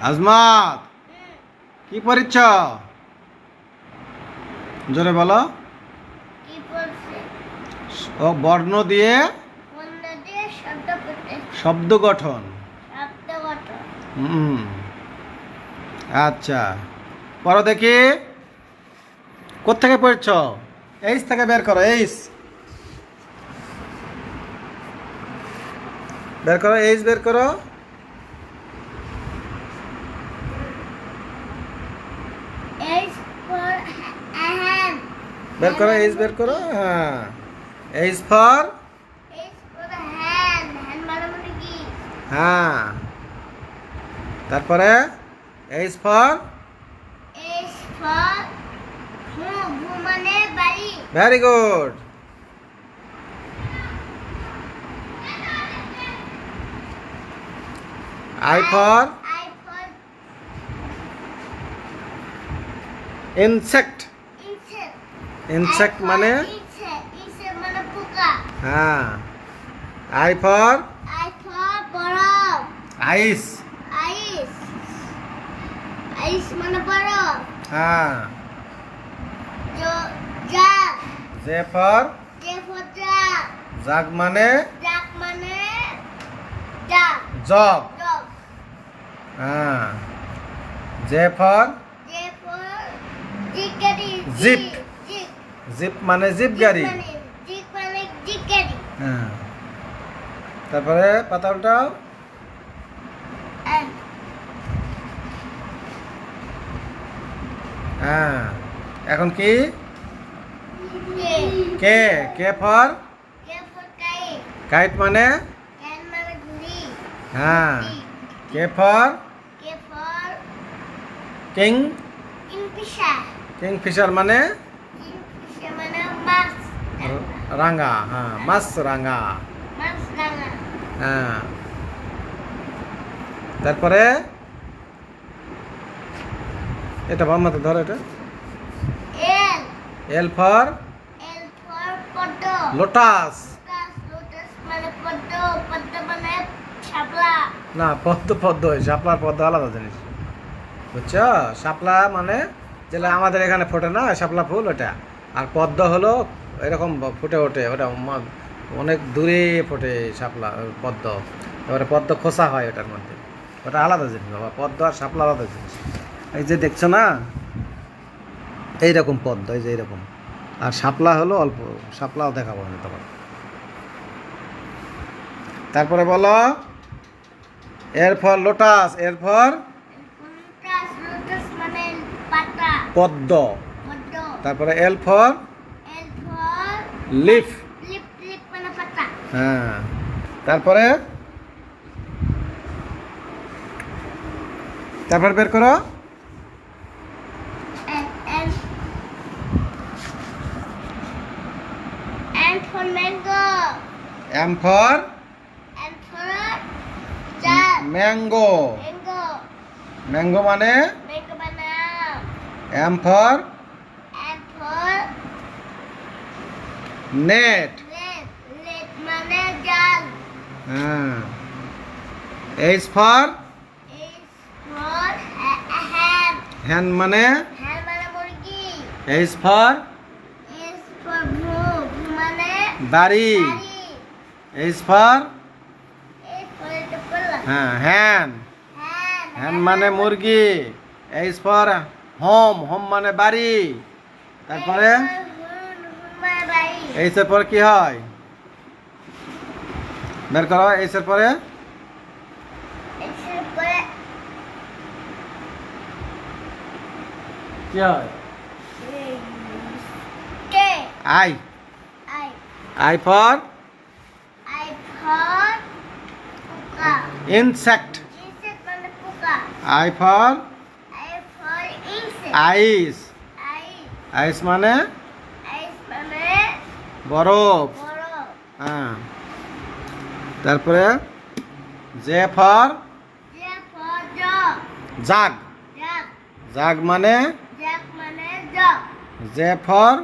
আজমাত, কি পড়িচ্ছ? জোরে বলো। কি বলছে? ও বর্ণ দিয়ে বর্ণ দিয়ে শব্দ করতে। শব্দ গঠন। শব্দ গঠন। আচ্ছা, পড়ো দেখি। কোত্থেকে পড়ছ? এইচ থেকে বের করো। এইচ বের করো। এইচ বের করো। H for hand. বের করো। এইচ বের করো। হ্যাঁ, H for. H for hand. Hand মানে কি? হ্যাঁ, তারপরে এইচ ফর। H for ভূ। ভূ মানে বাড়ি। Very good. I for I for insect. insect. Insect I for মানে insect. Insect মানে পোকা। হ্যাঁ। আই ফর I for বরফ। আইস। Ice. Ice মানে বরফ। হ্যাঁ। Jug. J for J for jug. Jug মানে জাগ মানে জাগ। জগ। Dog. হ্যাঁ। জে ফর J for জিগারি। Zip. Zip. জিপ মানে জিপ গাড়ি। জিপ মানে জিগারি। হ্যাঁ। তারপরে পাতা উল্টাও। And হ্যাঁ। এখন কি? K. K. K for K for kite. Kite মানে N মানে ঘুড়ি। হ্যাঁ। K for K for king. kingfisher. Kingfisher মানে Kingfisher মানে মাছ। রাঙা। হ্যাঁ, মাছ রাঙা। মাছ রাঙা। হ্যাঁ। তারপরে এটা বাম হাতে ধরো। এটা L. L for L for পদ্ম। লোটাস। লোটাস মানে পদ্ম। পদ্ম মানে শাপলা। না, পদ্ম পদ্ম হয়, শাপলার পদ্ম আলাদা জিনিস, বুঝছো? শাপলা মানে যেটা আমাদের এখানে ফোটে না, শাপলা ফুল ওটা। আর পদ্ম হলো এরকম ফুটে ওঠে, ওটা অনেক দূরে ফোটে শাপলা পদ্ম। এবারে পদ্ম খোসা হয় ওটার মধ্যে, ওটা আলাদা জিনিস বাবা। পদ্ম আর শাপলা আলাদা জিনিস। এই যে দেখছো না, এইরকম পদ্ম, এই যে এইরকম। আর শাপলা হলো অল্প, শাপলাও দেখাবো আমি তোমার। তারপরে বলো, L for lotus. L for lotus মানে পাতা। পদ্ম। পদ্ম। তারপরে L for L for leaf. Lip. Lip মানে পাতা। হ্যাঁ। তারপরে তারপর বের করো। And and for mango. M for And for jam. Mango. Mango. Mango মানে Mango মানে M for and for net. let. Let মানে জাল। হ্যাঁ। H for H for hand. Hand মানে Hand মানে মুরগি। এইচ ফর S for ভূ। ভূ মানে বাড়ি। বাড়ি। এইচ ফর S for এটা বললাম। হ্যাঁ হ্যান্ড। Hand. হ্যান্ড মানে মুরগি। H for home. হোম মানে বাড়ি। তারপরে মানে বাড়ি। এইচ এর পর কি হয়? বের করো। এইচ এর পরে এর পরে কি হয়? K. I. I. I for I for পোকা। ইনসেক্ট। Insect মানে পোকা। I for I for insect. Ice. Ice. Ice মানে Ice মানে বরফ। বরফ। হ্যাঁ। তারপরে J for J for jug. Jug. Jug. Jug মানে Jug মানে jug. J for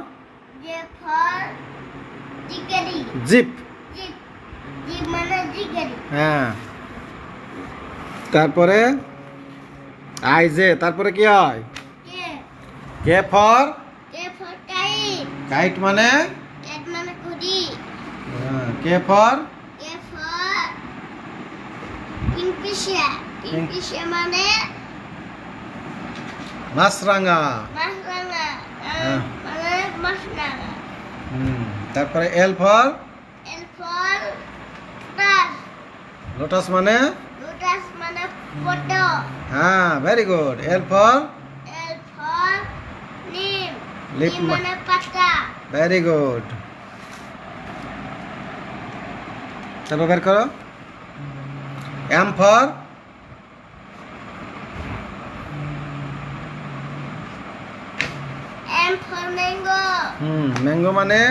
J for জিগারি। জিপ। Jeep. Jeep মানে জিগারি। হ্যাঁ। তারপরে আই জে তারপরে কি হয়? K K for K for kite kite মানে কাইট মানে ঘুড়ি K for K for kingfisher kingfisher মানে মাছরাঙা। মাছরাঙা হ্যাঁ। মানে মাছরাঙা তারপরে L for L for lotus lotus মানে লোটাস মানে পদ্ম হ্যাঁ very good. L for L for নিম লিপ নিম মানে পাতা ভেরি গুড। তারপর বের করো। M for M for mango mango মানে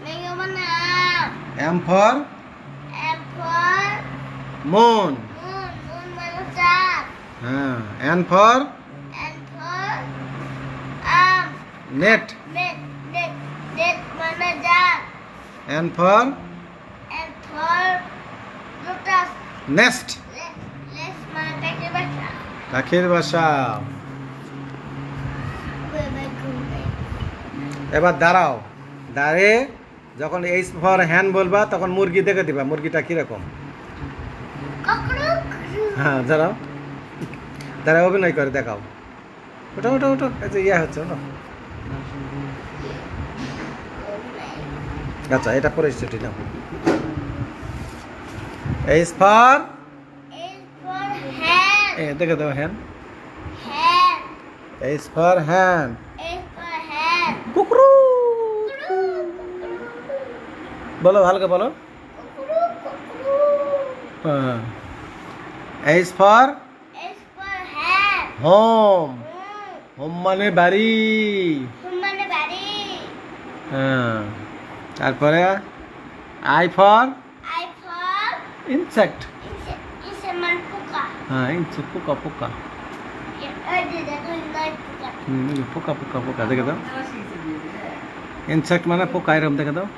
ম্যাঙ্গো মানে আম M for M for moon moon moon মানে চাঁদ হ্যাঁ। এন ফর এন ফর আম নেট নেট নেট নেট মানে জাল N for N for lotus nest লেস মানে পাখির বাসা পাখির বাসা। এবার দাঁড়াও, দাঁড়িয়ে যখন এইচ ফর হ্যান বলবা তখন মুরগি দেখে দিবা মুরগিটা কিরকম। ককরুক হ্যাঁ দাঁড়াও, দাঁড়াও অভিনয় করে দেখাও। ওটা ওটা ওটা এই যে ইয়ে হচ্ছে না। আচ্ছা এটা পরিস্থিতি না। H for L for hand দেখে দাও হ্যান। হ্যান্ড এইচ ফর হ্যান এল ফর হ্যান্ড কুকুরু বলো ভালো করে বলো। হ্যাঁ। H for S for hand home home মানে বাড়ি। মানে বাড়ি হ্যাঁ। তারপরে I for I for insect. ইসে মানে পোকা হ্যাঁ ইনসেক্ট পোকা পোকা। এই যে দেখো নাই পোকা পোকা পোকা পোকা দেখে দাও। ইনসেক্ট মানে পোকা এরকম দেখে দাও।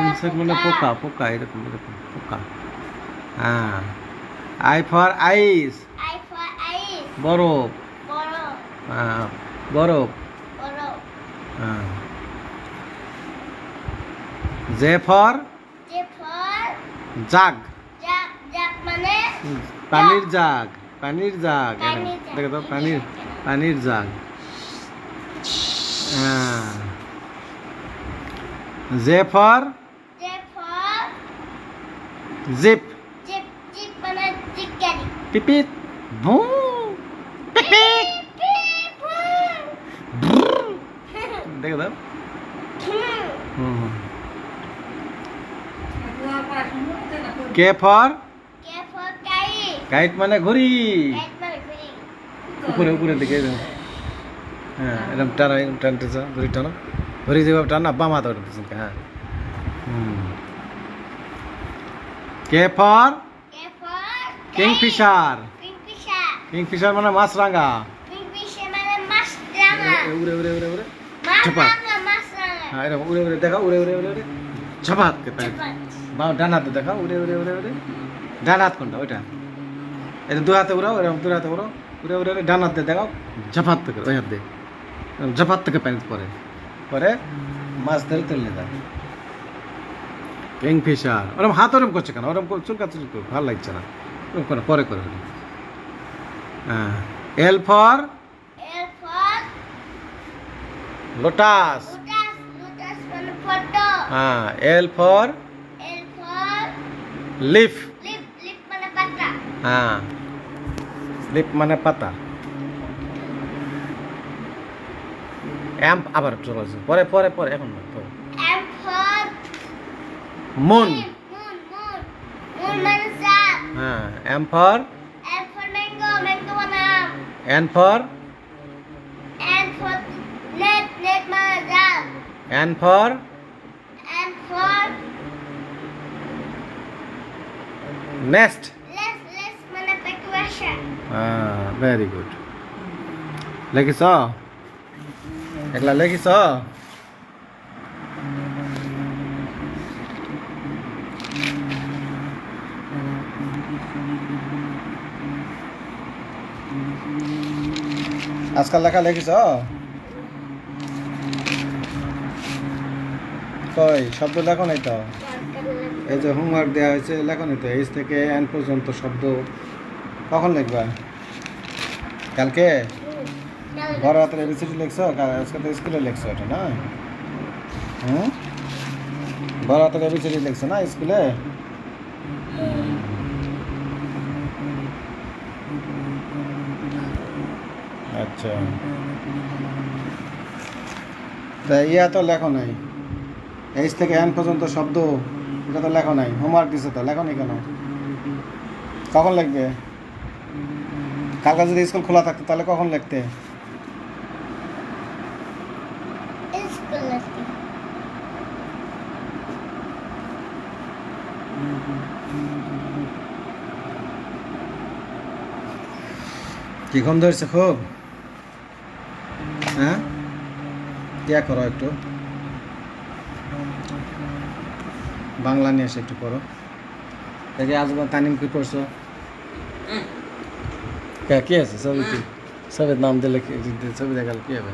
ইনসেক্ট মানে পোকা পোকা এরকম এরকম পোকা। হ্যাঁ। I for ice I for ice বরফ। বড় হ্যাঁ বরফ। বড় হ্যাঁ। J for J for jug jug jug মানে পানির জাগ পানির জাগ এরকম পানির জাগ। দেখে দাও পানির পানির জাগ। হ্যাঁ। J for J for jeep jeep jeep মানে জিগারি পিপিট ভুম পিপিট দেখে দাও। কে ফর কে ফর কাই কাইট মানে ঘুড়ি। কাইট মানে ঘুড়ি উপরে উপরে দিকে এরকম। হ্যাঁ এরকম টানা এরকম টানতেছ ঘুড়ি টানো ঘুড়ি যেভাবে টানা বাম হাতে উঠতেছ। হ্যাঁ কে for K for kingfisher Kingfisher kingfisher মানে মাছরাঙা। কিংফিশার মানে মাছ রাঙা উড়ে উড়ে উড়ে উড়ে মাছ ঝাপা। রাঙা মাছ রাঙা হ্যাঁ এরকম উড়ে উড়ে দেখা উড়ে উড়ে উড়ে উড়ে ঝপাত কে পায় বাঁ ডান হাতে দেখা উড়ে উড়ে উড়ে উড়ে ডান হাত কোনটা ওইটা এটা দু হাতে উড়াও এরকম দু হাতে উড়াও উড়ে উড়ে উড়ে ডান হাতে দেখাও ঝপাত থেকে ওই হাত দিয়ে ঝপাত থেকে পানি পরে পরে মাছ ধরে তুলে দাও। কিংফিশার ওরকম হাত ওরম করছে কেন ওরম চুলকাচ্ছে ভালো লাগছে না ওরকম করে পরে করে হ্যাঁ। L for L for lotus lotus lotus মানে পদ্ম হ্যাঁ। L for L for leaf lip lip মানে পাতা হ্যাঁ লিপ মানে পাতা। অ্যাম্প আবার চলে আসছে পরে পরে পরে এখন না পরে। M for moon moon moon moon মানে চাঁদ হ্যাঁ। M for M for mango mango মানে আম N for N for net net মানে জাল N for N for nest লেস লেস মানে পাখি বাসা হ্যাঁ ভেরি গুড। লেখিস এগুলা লেখিস। আজকাল লেখা লিখিস? কই শব্দ লেখো নাই তো? এই যে হোমওয়ার্ক দেওয়া হয়েছে লেখো নাই তো? এইচ থেকে এন পর্যন্ত শব্দ কখন লিখবা? কালকে বড় হাতের এবিসিডি লিখছো? আজকে তো স্কুলে লিখছো এটা না? হুম, বড় হাতের এবিসিডি লিখছো না স্কুলে? আচ্ছা, তা ইয়া তো লেখো নাই, এইচ থেকে এন পর্যন্ত শব্দ এটা তো লেখো নাই। হোমওয়ার্ক দিছে তো লেখো নি কেন? কখন লিখবে? কালকে যদি স্কুল খোলা থাকতো তাহলে কখন লিখতে? স্কুলে কি ঘুম ধরছে খুব? হ্যাঁ, ইয়া করো একটু, বাংলা নিয়ে এসে একটু পড়ো। এই যে আজকে তানিম কি করছো? কি আছে ছবি? কি ছবির নাম দিলে ছবি দেখালে কি হবে?